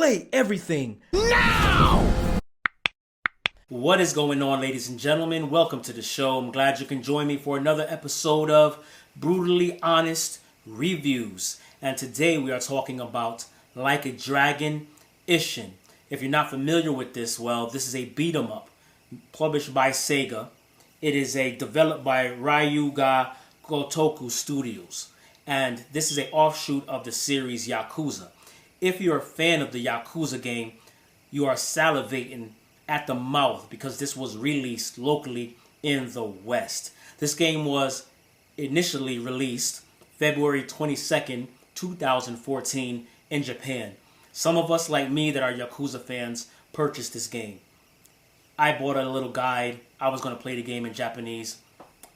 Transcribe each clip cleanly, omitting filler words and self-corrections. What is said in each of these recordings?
Play everything. What is going on, ladies and gentlemen? Welcome to the show. I'm glad you can join me for another episode of Brutally Honest Reviews. And today we are talking about Like a Dragon, Ishin. If you're not familiar with this, well, this is a beat 'em up published by Sega. It is developed by Ryuga Gotoku Studios. And this is an offshoot of the series Yakuza. If you're a fan of the Yakuza game, you are salivating at the mouth because this was released locally in the West. This game was initially released February 22nd, 2014 in Japan. Some of us, like me, that are Yakuza fans, purchased this game. I bought a little guide. I was going to play the game in Japanese.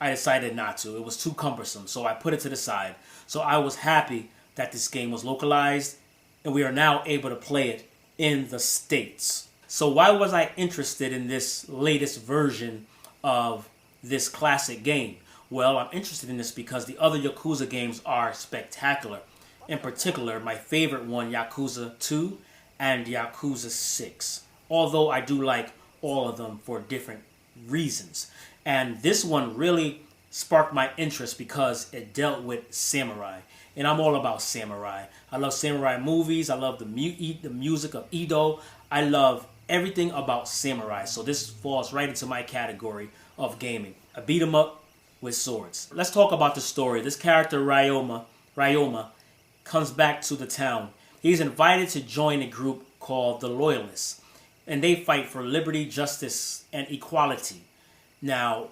I decided not to. It was too cumbersome, so I put it to the side. So I was happy that this game was localized, and we are now able to play it in the States. So why was I interested in this latest version of this classic game? Well, I'm interested in this because the other Yakuza games are spectacular. In particular, my favorite one, Yakuza 2 and Yakuza 6. Although I do like all of them for different reasons. And this one really sparked my interest because it dealt with samurai. And I'm all about samurai. I love samurai movies. I love the music of Ido. I love everything about samurai. So this falls right into my category of gaming. A beat 'em up with swords. Let's talk about the story. This character, Ryoma, comes back to the town. He's invited to join a group called the Loyalists. And they fight for liberty, justice, and equality. Now,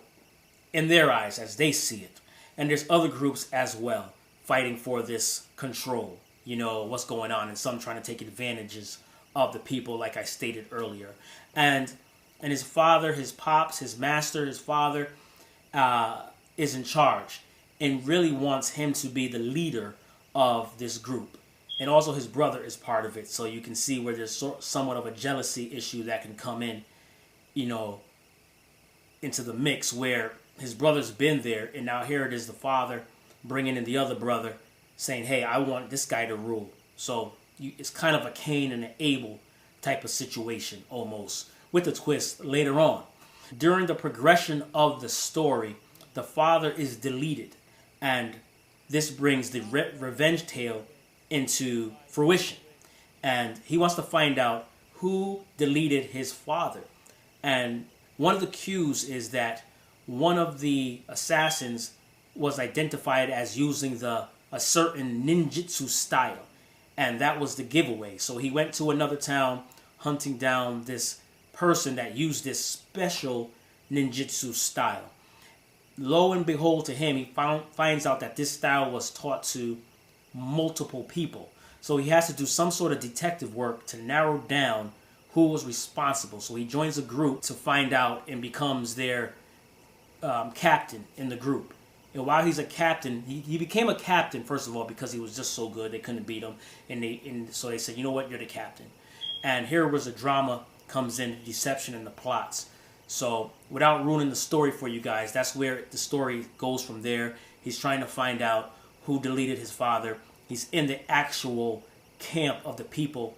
in their eyes, as they see it. And there's other groups as well fighting for this control. You know, what's going on. And some trying to take advantages of the people, like I stated earlier. And his father, his pops, his master, his father is in charge and really wants him to be the leader of this group. And also his brother is part of it. So you can see where there's somewhat of a jealousy issue that can come in, you know, into the mix where his brother's been there. And now here it is the father bringing in the other brother saying, hey, I want this guy to rule. So it's kind of a Cain and an Abel type of situation almost, with a twist later on. During the progression of the story, the father is deleted, and this brings the revenge tale into fruition. And he wants to find out who deleted his father. And one of the cues is that one of the assassins was identified as using a certain ninjutsu style. And that was the giveaway. So he went to another town hunting down this person that used this special ninjutsu style. Lo and behold, to him, he finds out that this style was taught to multiple people. So he has to do some sort of detective work to narrow down who was responsible. So he joins a group to find out and becomes their captain in the group. And while he's a captain, he became a captain, first of all, because he was just so good. They couldn't beat him. And so they said, you know what, you're the captain. And here was the drama comes in, the deception and the plots. So without ruining the story for you guys, that's where the story goes from there. He's trying to find out who deleted his father. He's in the actual camp of the people,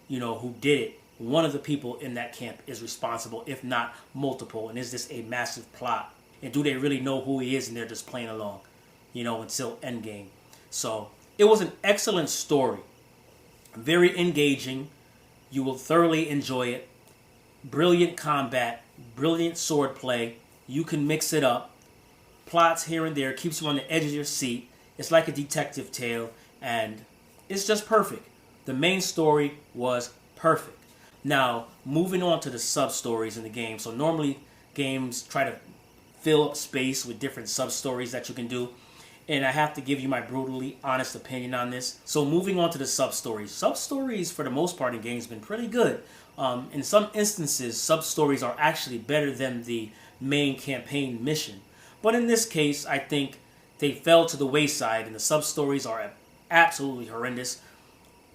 you know, who did it. One of the people in that camp is responsible, if not multiple. And is this a massive plot? And do they really know who he is and they're just playing along, you know, until endgame. So it was an excellent story. Very engaging. You will thoroughly enjoy it. Brilliant combat. Brilliant sword play. You can mix it up. Plots here and there. Keeps you on the edge of your seat. It's like a detective tale. And it's just perfect. The main story was perfect. Now, moving on to the sub-stories in the game. So normally games try to fill up space with different sub-stories that you can do. And I have to give you my brutally honest opinion on this. So moving on to the sub-stories. Sub-stories, for the most part in games, have been pretty good. In some instances, sub-stories are actually better than the main campaign mission. But in this case, I think they fell to the wayside, and the sub-stories are absolutely horrendous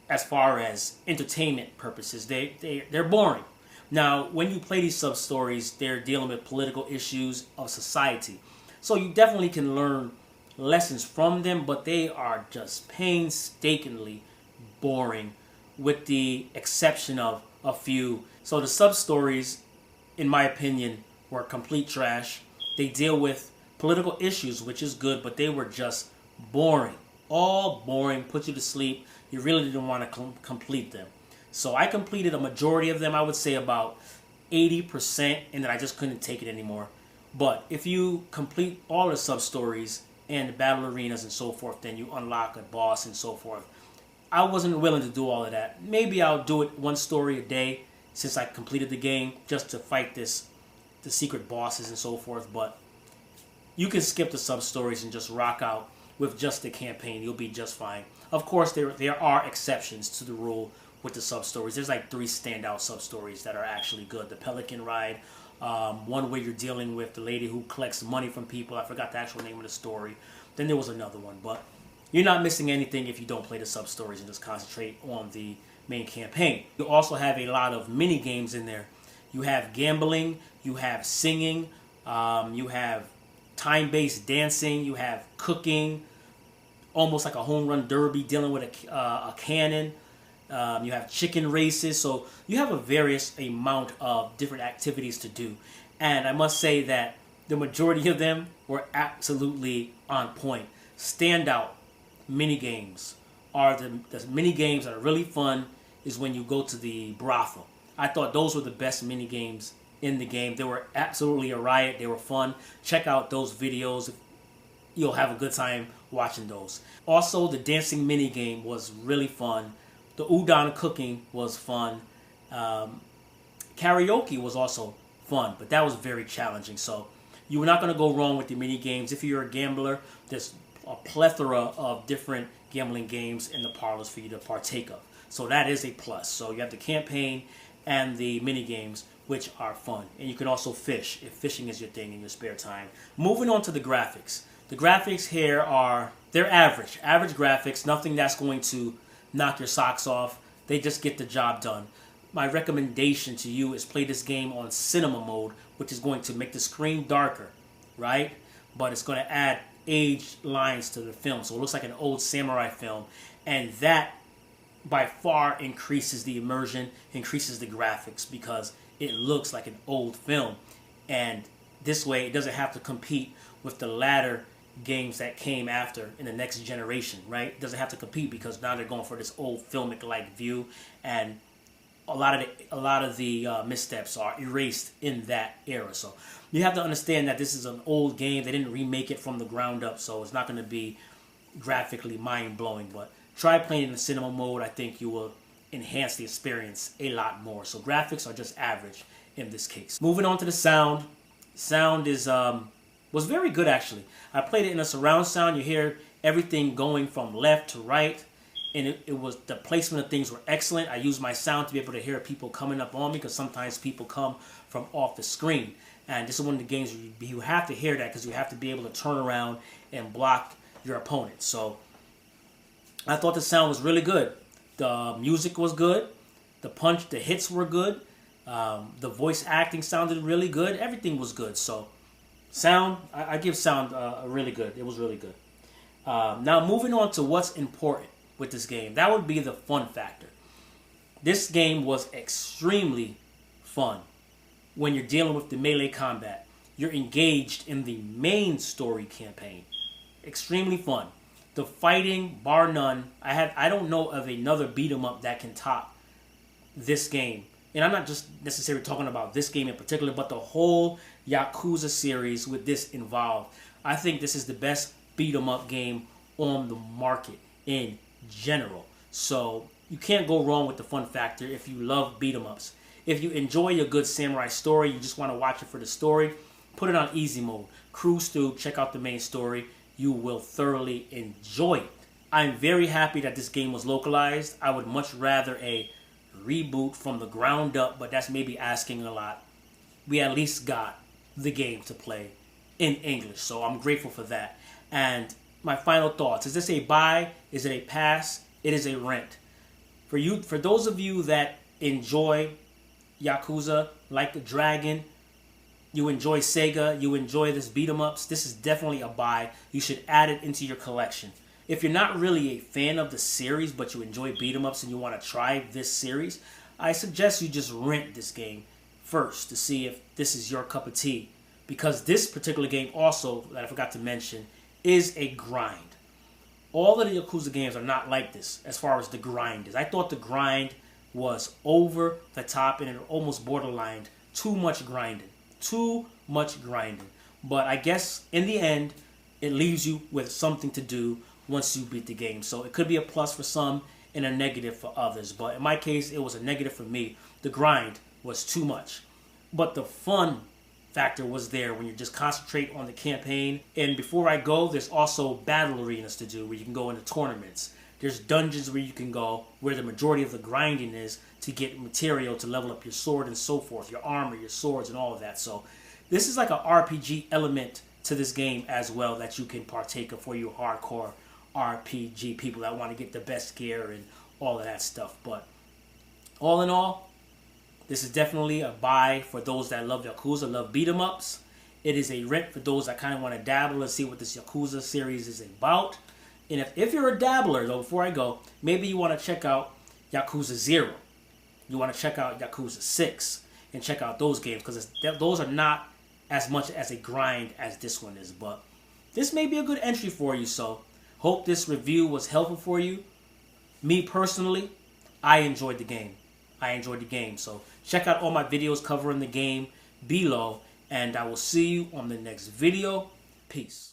as far as entertainment purposes. They're boring. Now, when you play these sub-stories, they're dealing with political issues of society. So you definitely can learn lessons from them, but they are just painstakingly boring with the exception of a few. So the sub-stories, in my opinion, were complete trash. They deal with political issues, which is good, but they were just boring. All boring, put you to sleep. You really didn't want to complete them. So I completed a majority of them, I would say about 80%, and then I just couldn't take it anymore. But if you complete all the sub-stories and the battle arenas and so forth, then you unlock a boss and so forth. I wasn't willing to do all of that. Maybe I'll do it one story a day since I completed the game just to fight the secret bosses and so forth. But you can skip the sub-stories and just rock out with just the campaign. You'll be just fine. Of course, there are exceptions to the rule with the sub-stories. There's like 3 standout sub-stories that are actually good. The Pelican Ride, one where you're dealing with the lady who collects money from people. I forgot the actual name of the story. Then there was another one. But you're not missing anything if you don't play the sub-stories and just concentrate on the main campaign. You also have a lot of mini games in there. You have gambling, you have singing, you have time-based dancing, you have cooking, almost like a home run derby dealing with a cannon. You have chicken races. So you have a various amount of different activities to do. And I must say that the majority of them were absolutely on point. Standout mini games are the mini games that are really fun is when you go to the brothel. I thought those were the best mini games in the game. They were absolutely a riot. They were fun. Check out those videos. You'll have a good time watching those. Also, the dancing mini game was really fun. The udon cooking was fun. Karaoke was also fun, but that was very challenging. So you were not going to go wrong with the mini games. If you're a gambler, there's a plethora of different gambling games in the parlors for you to partake of. So that is a plus. So you have the campaign and the mini games, which are fun. And you can also fish, if fishing is your thing in your spare time. Moving on to the graphics. The graphics here they're average. Average graphics, nothing that's going to knock your socks off. They just get the job done. My recommendation to you is play this game on cinema mode, which is going to make the screen darker, right? But it's going to add age lines to the film. So it looks like an old samurai film. And that by far increases the immersion, increases the graphics because it looks like an old film. And this way it doesn't have to compete with the latter games that came after in the next generation, right? It doesn't have to compete because now they're going for this old filmic-like view, and a lot of the missteps are erased in that era. So you have to understand that this is an old game. They didn't remake it from the ground up, so it's not going to be graphically mind-blowing. But try playing in the cinema mode. I think you will enhance the experience a lot more. So graphics are just average in this case. Moving on to the sound. Sound was very good actually. I played it in a surround sound. You hear everything going from left to right, and it was the placement of things were excellent. I used my sound to be able to hear people coming up on me because sometimes people come from off the screen, and this is one of the games where you have to hear that because you have to be able to turn around and block your opponent. So I thought the sound was really good. The music was good. The hits were good. The voice acting sounded really good. Everything was good. So sound, I give sound really good. It was really good. Now moving on to what's important with this game. That would be the fun factor. This game was extremely fun when you're dealing with the melee combat. You're engaged in the main story campaign. Extremely fun. The fighting, bar none. I don't know of another beat 'em up that can top this game. And I'm not just necessarily talking about this game in particular, but the whole Yakuza series with this involved. I think this is the best beat 'em up game on the market in general. So you can't go wrong with the fun factor if you love beat 'em ups. If you enjoy a good samurai story, you just want to watch it for the story, put it on easy mode. Cruise through, check out the main story. You will thoroughly enjoy it. I'm very happy that this game was localized. I would much rather a reboot from the ground up, but that's maybe asking a lot. We at least got the game to play in English, so I'm grateful for that. And my final thoughts: is this a buy? Is it a pass? It is a rent. For those of you that enjoy Yakuza, like the Dragon, you enjoy Sega, you enjoy this beat 'em ups, this is definitely a buy. You should add it into your collection. if you're not really a fan of the series, but you enjoy beat 'em ups and you want to try this series, I suggest you just rent this game first to see if this is your cup of tea. Because this particular game also, that I forgot to mention, is a grind. All of the Yakuza games are not like this as far as the grind is. I thought the grind was over the top and it almost borderlined too much grinding. Too much grinding. But I guess in the end, it leaves you with something to do once you beat the game. So it could be a plus for some and a negative for others. But in my case, it was a negative for me. The grind was too much. But the fun factor was there when you just concentrate on the campaign. And before I go, there's also battle arenas to do where you can go into tournaments. There's dungeons where you can go where the majority of the grinding is to get material to level up your sword and so forth, your armor, your swords, and all of that. So this is like an RPG element to this game as well that you can partake of for you hardcore RPG people that want to get the best gear and all of that stuff. But all in all, this is definitely a buy for those that love Yakuza, love beat 'em ups. It is a rent for those that kind of want to dabble and see what this Yakuza series is about. And if you're a dabbler, though, before I go, maybe you want to check out Yakuza 0. You want to check out Yakuza 6 and check out those games because those are not as much as a grind as this one is. But this may be a good entry for you, so hope this review was helpful for you. Me personally, I enjoyed the game. So check out all my videos covering the game below, and I will see you on the next video. Peace.